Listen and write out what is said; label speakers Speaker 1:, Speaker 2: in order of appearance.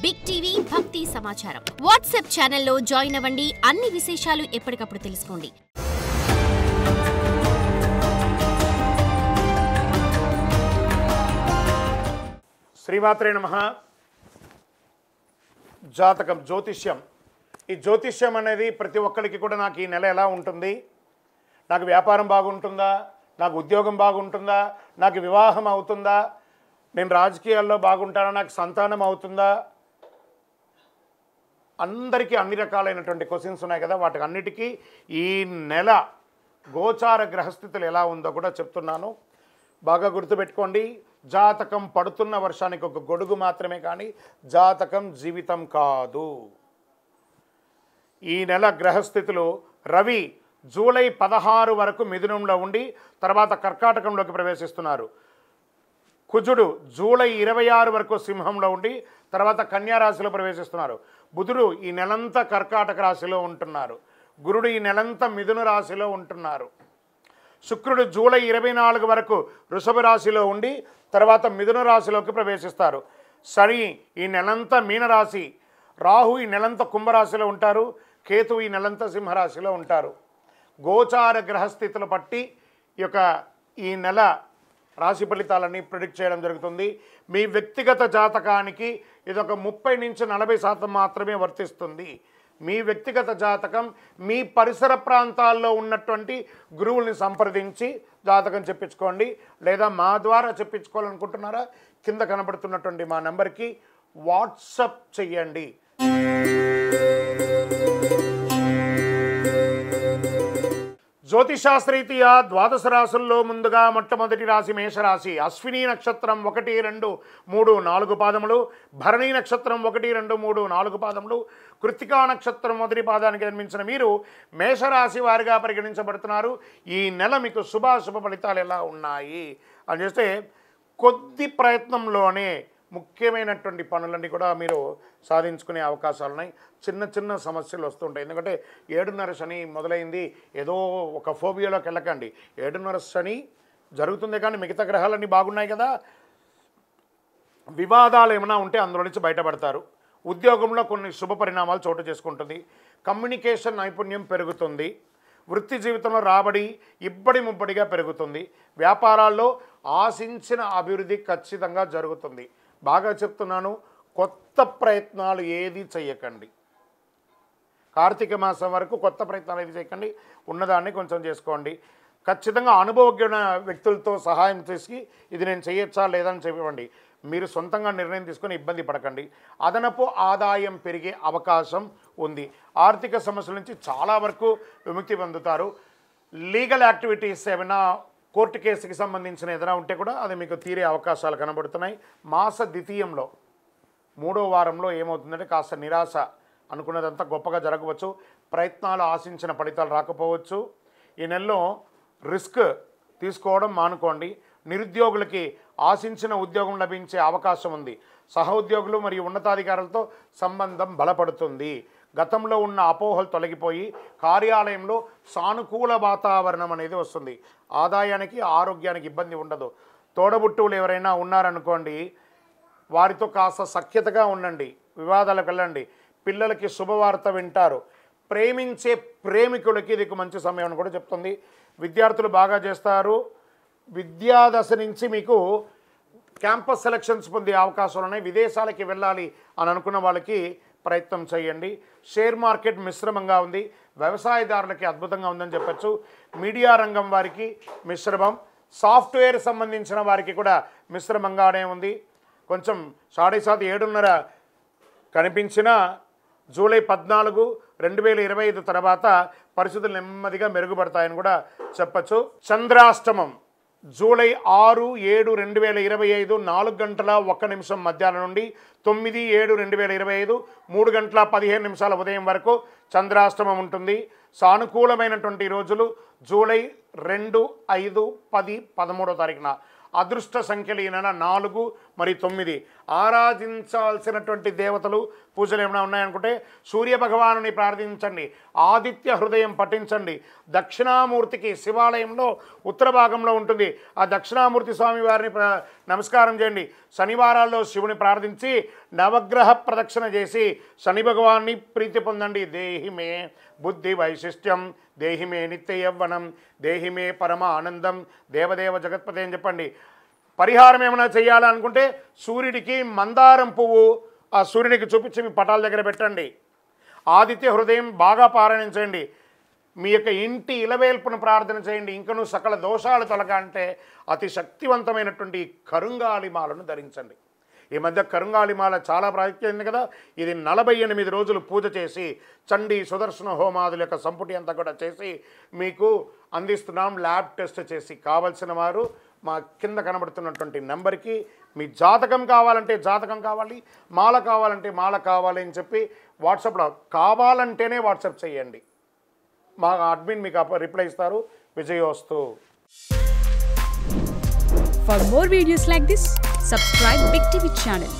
Speaker 1: Big TV భక్తి సమాచారం WhatsApp ఛానల్లో జాయిన్ అవ్వండి. అన్ని విశేషాలు ఎప్పటికప్పుడు తెలుసుకోండి.
Speaker 2: శ్రీమాత్రే నమః. జాతకం, జ్యోతిష్యం. ఈ జ్యోతిష్యం అనేది ప్రతి ఒక్కరికి కూడా నాకు ఈ నెల ఎలా ఉంటుంది, నాకు వ్యాపారం బాగుంటుందా, నాకు ఉద్యోగం బాగుంటుందా, నాకు వివాహం అవుతుందా, నేను రాజకీయాల్లో బాగుంటానా, నాకు సంతానం అవుతుందా, అందరికీ అన్ని రకాలైనటువంటి క్వశ్చన్స్ ఉన్నాయి కదా. వాటికి అన్నిటికీ ఈ నెల గోచార గ్రహస్థితులు ఎలా ఉందో కూడా చెప్తున్నాను. బాగా గుర్తుపెట్టుకోండి. జాతకం పడుతున్న వర్షానికి ఒక గొడుగు మాత్రమే, కానీ జాతకం జీవితం కాదు. ఈ నెల గ్రహస్థితులు: రవి జూలై 16 వరకు మిథునంలో ఉండి తర్వాత కర్కాటకంలోకి ప్రవేశిస్తున్నారు. కుజుడు జూలై 26 వరకు సింహంలో ఉండి తర్వాత కన్యా రాశిలో ప్రవేశిస్తున్నారు. బుధుడు ఈ నెలంతా కర్కాటక రాశిలో ఉంటున్నారు. గురుడు ఈ నెలంతా మిథున రాశిలో ఉంటున్నారు. శుక్రుడు జూలై 24 వరకు వృషభ రాశిలో ఉండి తర్వాత మిథున రాశిలోకి ప్రవేశిస్తారు. శని ఈ నెలంతా మీనరాశి, రాహు ఈ నెలంతా కుంభరాశిలో ఉంటారు, కేతు ఈ నెలంతా సింహరాశిలో ఉంటారు. గోచార గ్రహస్థితులు బట్టి ఈ నెల రాశి ఫలితాలన్నీ ప్రిడిక్ట్ చేయడం జరుగుతుంది. మీ వ్యక్తిగత జాతకానికి ఇదొక 30 నుంచి 40% మాత్రమే వర్తిస్తుంది. మీ వ్యక్తిగత జాతకం మీ పరిసర ప్రాంతాల్లో ఉన్నటువంటి గురువుల్ని సంప్రదించి జాతకం చెప్పించుకోండి. లేదా మా ద్వారా చెప్పించుకోవాలనుకుంటున్నారా, కింద కనబడుతున్నటువంటి మా నెంబర్కి వాట్సప్ చెయ్యండి. జ్యోతిషాస్త్రరీత్యా ద్వాదశ రాశుల్లో ముందుగా మొట్టమొదటి రాశి మేషరాశి. అశ్విని నక్షత్రం 1, 2, 3, 4 పాదములు, భరణి నక్షత్రం 1, 2, 3, 4 పాదములు, కృత్తికా నక్షత్రం మొదటి పాదానికి జన్మించిన మీరు మేషరాశి వారిగా పరిగణించబడుతున్నారు. ఈ నెల మీకు శుభాశుభ ఫలితాలు ఎలా ఉన్నాయి అని చేస్తే, కొద్ది ప్రయత్నంలోనే ముఖ్యమైనటువంటి పనులన్నీ కూడా మీరు సాధించుకునే అవకాశాలు ఉన్నాయి. చిన్న చిన్న సమస్యలు వస్తుంటాయి. ఎందుకంటే 7:30 శని మొదలైంది, ఏదో ఒక ఫోబియాలోకి వెళ్ళకండి. 7:30 శని జరుగుతుంది, కానీ మిగతా గ్రహాలన్నీ బాగున్నాయి కదా. వివాదాలు ఏమైనా ఉంటే అందులో నుంచి బయటపడతారు. ఉద్యోగంలో కొన్ని శుభ పరిణామాలు చోటు చేసుకుంటుంది. కమ్యూనికేషన్ నైపుణ్యం పెరుగుతుంది. వృత్తి జీవితంలో రాబడి ఇబ్బడి ముబ్బడిగా పెరుగుతుంది. వ్యాపారాల్లో ఆశించిన అభివృద్ధి ఖచ్చితంగా జరుగుతుంది. బాగా చెప్తున్నాను, కొత్త ప్రయత్నాలు ఏది చేయకండి. కార్తీక మాసం వరకు కొత్త ప్రయత్నాలు ఏది చేయకండి. ఉన్నదాన్ని కొంచెం చేసుకోండి. ఖచ్చితంగా అనుభవజ్ఞ వ్యక్తులతో సహాయం చేసి ఇది నేను చేయొచ్చా లేదని చెప్పండి. మీరు సొంతంగా నిర్ణయం తీసుకొని ఇబ్బంది పడకండి. అదనపు ఆదాయం పెరిగే అవకాశం ఉంది. ఆర్థిక సమస్యల నుంచి చాలా వరకు విముక్తి పొందుతారు. లీగల్ యాక్టివిటీస్ ఏమైనా కోర్టు కేసుకి సంబంధించిన ఏదైనా ఉంటే కూడా అది మీకు తీరే అవకాశాలు కనబడుతున్నాయి. మాస ద్వితీయంలో 3వ వారంలో ఏమవుతుందంటే కాస్త నిరాశ, అనుకున్నదంతా గొప్పగా జరగవచ్చు. ప్రయత్నాలు ఆశించిన ఫలితాలు రాకపోవచ్చు. ఈ నెలలో రిస్క్ తీసుకోవడం మానుకోండి. నిరుద్యోగులకి ఆశించిన ఉద్యోగం లభించే అవకాశం ఉంది. సహోద్యోగులు మరియు ఉన్నతాధికారులతో సంబంధం బలపడుతుంది. గతంలో ఉన్న అపోహలు తొలగిపోయి కార్యాలయంలో సానుకూల వాతావరణం అనేది వస్తుంది. ఆదాయానికి ఆరోగ్యానికి ఇబ్బంది ఉండదు. తోడబుట్టువులు ఎవరైనా ఉన్నారనుకోండి, వారితో కాస్త సఖ్యతగా ఉండండి. వివాదాలకు వెళ్ళండి. పిల్లలకి శుభవార్త వింటారు. ప్రేమించే ప్రేమికులకి ఇది మంచి సమయం అని కూడా చెప్తుంది. విద్యార్థులు బాగా చేస్తారు. విద్యాదశ నుంచి మీకు క్యాంపస్ సెలక్షన్స్ పొందే అవకాశాలు ఉన్నాయి. విదేశాలకి వెళ్ళాలి అని అనుకున్న వాళ్ళకి ప్రయత్నం చేయండి. షేర్ మార్కెట్ మిశ్రమంగా ఉంది. వ్యవసాయదారులకి అద్భుతంగా ఉందని చెప్పచ్చు. మీడియా రంగం వారికి మిశ్రమం. సాఫ్ట్వేర్ సంబంధించిన వారికి కూడా మిశ్రమంగానే ఉంది. కొంచెం 7:30 కనిపించిన జూలై 14, 2025 తర్వాత పరిస్థితులు నెమ్మదిగా మెరుగుపడతాయని కూడా చెప్పచ్చు. చంద్రాష్టమం జూలై 6, 7, 2025 4:01 మధ్యాహ్నం నుండి 9, 7, 2025 3:15 ఉదయం వరకు చంద్రాష్టమం ఉంటుంది. సానుకూలమైనటువంటి రోజులు జూలై 2, 5, 10, 13వ తారీఖున. అదృష్ట సంఖ్యలు ఈ నెల 4 మరియు 9. ఆరాధించాల్సినటువంటి దేవతలు పూజలు ఏమైనా ఉన్నాయనుకుంటే సూర్య భగవానుని ప్రార్థించండి, ఆదిత్య హృదయం పఠించండి, దక్షిణామూర్తికి శివాలయంలో ఉత్తర భాగంలో ఉంటుంది ఆ దక్షిణామూర్తి స్వామి వారిని నమస్కారం చేయండి. శనివారాల్లో శివుని ప్రార్థించి నవగ్రహ ప్రదక్షిణ చేసి శని భగవాన్ని ప్రీతి పొందండి. దేహిమే బుద్ధి వైశిష్ట్యం, దేహిమే నిత్య యవ్వనం, దేహిమే పరమ ఆనందం, దేవదేవ జగత్పతి అని చెప్పండి. పరిహారం ఏమైనా చేయాలనుకుంటే సూర్యుడికి మందారం పువ్వు ఆ సూర్యునికి చూపించి మీ పటాల దగ్గర పెట్టండి. ఆదిత్య హృదయం బాగా పారాయణం చేయండి. మీ యొక్క ఇంటి ఇలవేల్పును ప్రార్థన చేయండి. ఇంకను సకల దోషాలు తొలగాలంటే అతి శక్తివంతమైనటువంటి కరుంగాళిమాలను ధరించండి. ఈ మధ్య కరుంగాళిమాల చాలా ప్రాముఖ్యమైంది కదా. ఇది 48 రోజులు పూజ చేసి చండీ సుదర్శన హోమాదుల యొక్క సంపుటి అంతా కూడా చేసి మీకు అందిస్తున్నాం. ల్యాబ్ టెస్ట్ చేసి కావలసిన వారు మా కింద కనబడుతున్నటువంటి నెంబర్కి మీ జాతకం కావాలంటే జాతకం కావాలి, మాల కావాలంటే మాల కావాలి అని చెప్పి వాట్సాప్లో కావాలంటేనే వాట్సాప్ చేయండి. మా అడ్మిన్ మీకు రిప్లై ఇస్తారు. విజయోస్తు.
Speaker 3: For more videos like this, subscribe Big TV channel.